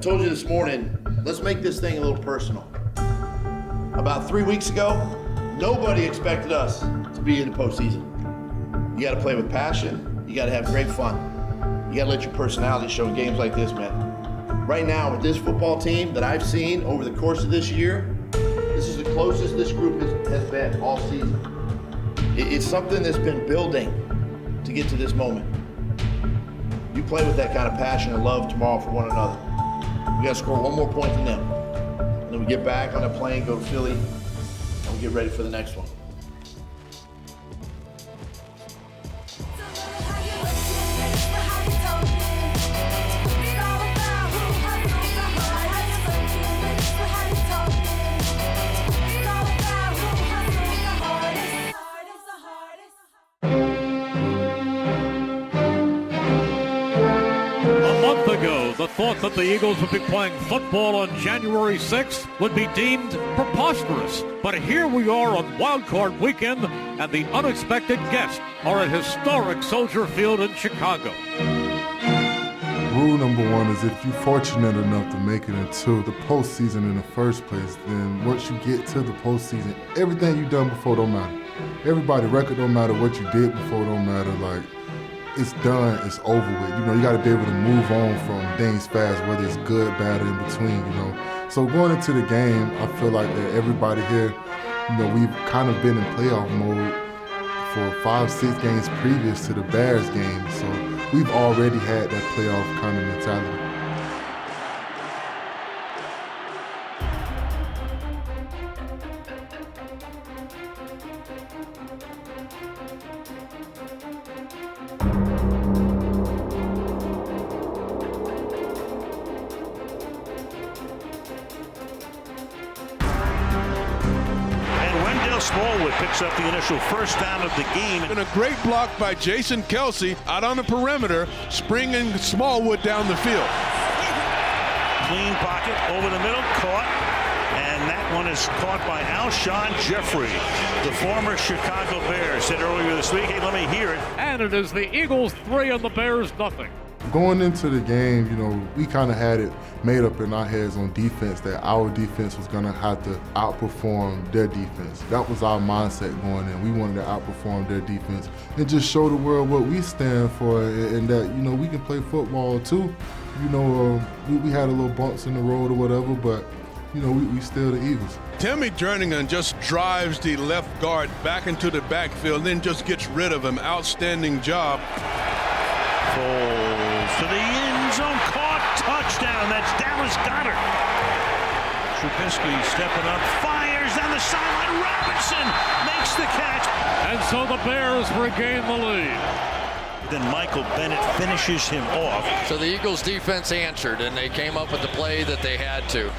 told you this morning, let's make this thing a little personal. About 3 weeks ago, nobody expected us to be in the postseason. You gotta play with passion, you gotta have great fun. You gotta let your personality show in games like this, man. Right now, with this football team that I've seen over the course of this year, this is the closest this group has been all season. It's something that's been building to get to this moment. You play with that kind of passion and love tomorrow for one another. We gotta score one more point than them. And then we get back on a plane, go to Philly, and we get ready for the next one. The thought that the Eagles would be playing football on January 6th would be deemed preposterous. But here we are on Wild Card Weekend, and the unexpected guests are at historic Soldier Field in Chicago. Rule number one is if you're fortunate enough to make it into the postseason in the first place, then once you get to the postseason, everything you've done before don't matter. Everybody's record don't matter, what you did before don't matter. Like, it's done, it's over with. You know, you got to be able to move on from things fast, whether it's good, bad, or in between, you know. So going into the game, I feel like that everybody here, you know, we've kind of been in playoff mode for 5-6 games previous to the Bears game. So we've already had that playoff kind of mentality. Smallwood picks up the initial first down of the game. And a great block by Jason Kelsey out on the perimeter, springing Smallwood down the field. Clean pocket over the middle, caught. And that one is caught by Alshon Jeffrey, the former Chicago Bear. Said earlier this week, hey, let me hear it. And it is the Eagles 3 and the Bears nothing. Going into the game, you know, we kind of had it made up in our heads on defense that our defense was going to have to outperform their defense. That was our mindset going in. We wanted to outperform their defense and just show the world what we stand for and that, you know, we can play football too. You know, we had a little bumps in the road or whatever, but, you know, we still the Eagles. Tim Jernigan just drives the left guard back into the backfield and then just gets rid of him. Outstanding job. Falls to the end zone, caught, touchdown. That's Dallas Goedert. Trubisky stepping up, fires down the sideline. Robinson makes the catch. And so the Bears regain the lead. Then Michael Bennett finishes him off. So the Eagles defense answered, and they came up with the play that they had to.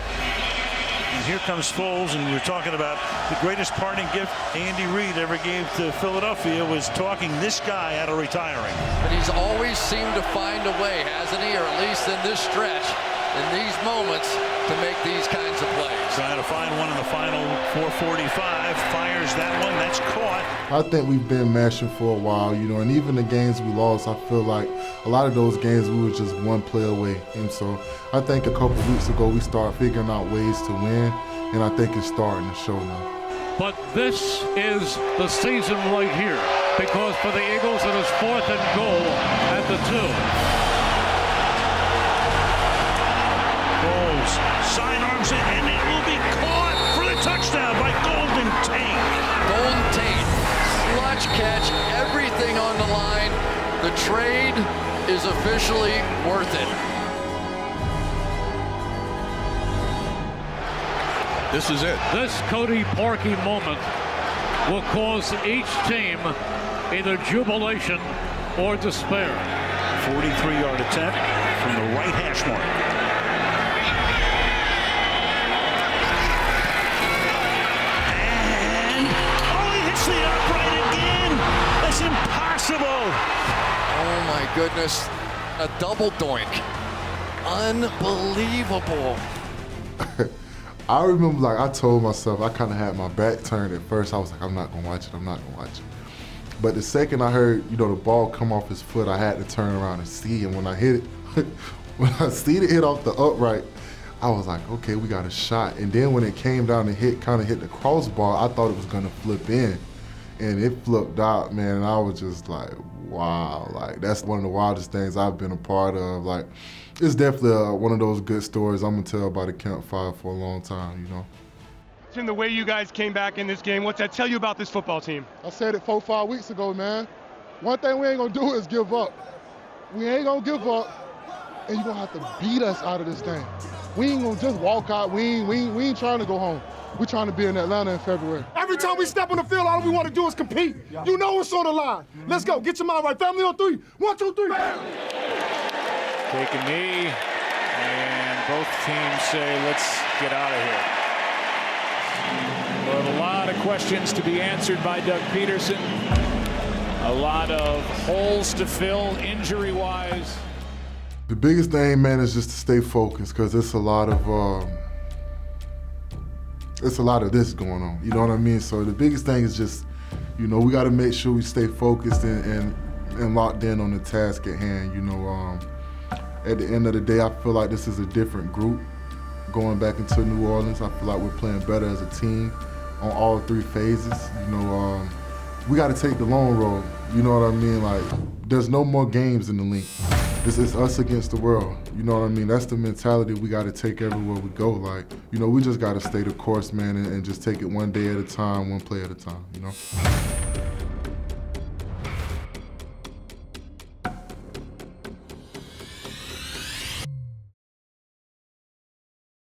And here comes Foles, and we're talking about the greatest parting gift Andy Reid ever gave to Philadelphia was talking this guy out of retiring. But he's always seemed to find a way, hasn't he? Or at least in this stretch, in these moments, to make these kinds of plays. Trying to find one in the final 4:45. Fires that one. That's caught. I think we've been mashing for a while, you know, and even the games we lost, I feel like a lot of those games we were just one play away. And so I think a couple weeks ago we started figuring out ways to win, and I think it's starting to show now. But this is the season right here, because for the Eagles it is 4th and goal at the 2. Sidearms it, and it will be caught for the touchdown by Golden Tate. Golden Tate, clutch catch, everything on the line. The trade is officially worth it. This is it. This Cody Parkey moment will cause each team either jubilation or despair. 43-yard attempt from the right hash mark. The upright again. That's impossible. Oh my goodness. A double doink. Unbelievable. I remember, like, I told myself, I kind of had my back turned at first. I was like, I'm not going to watch it. I'm not going to watch it. But the second I heard, you know, the ball come off his foot, I had to turn around and see. And when I hit it, When I seen it hit off the upright, I was like, okay, we got a shot. And then when it came down and kind of hit the crossbar, I thought it was gonna flip in. And it flipped out, man, and I was just like, wow. Like, that's one of the wildest things I've been a part of. Like, it's definitely one of those good stories I'm gonna tell by the campfire for a long time, you know? Tim, the way you guys came back in this game, what's that tell you about this football team? I said it 4-5 weeks ago, man. One thing we ain't gonna do is give up. We ain't gonna give up, and you're gonna have to beat us out of this thing. We ain't gonna just walk out. We ain't trying to go home. We're trying to be in Atlanta in February. Every time we step on the field, all we want to do is compete. Yeah. You know what's on the line. Let's go. Get your mind right. Family on 3. 1, 2, 3. Take a knee, and both teams say, let's get out of here. But a lot of questions to be answered by Doug Peterson. A lot of holes to fill injury-wise. The biggest thing, man, is just to stay focused, because it's a lot of this going on. You know what I mean? So the biggest thing is just, you know, we got to make sure we stay focused and locked in on the task at hand. You know, at the end of the day, I feel like this is a different group going back into New Orleans. I feel like we're playing better as a team on all 3 phases. You know, we got to take the long road. You know what I mean? Like, there's no more games in the league. This is us against the world. You know what I mean? That's the mentality we got to take everywhere we go. Like, you know, we just got to stay the course, man, and just take it one day at a time, one play at a time, you know?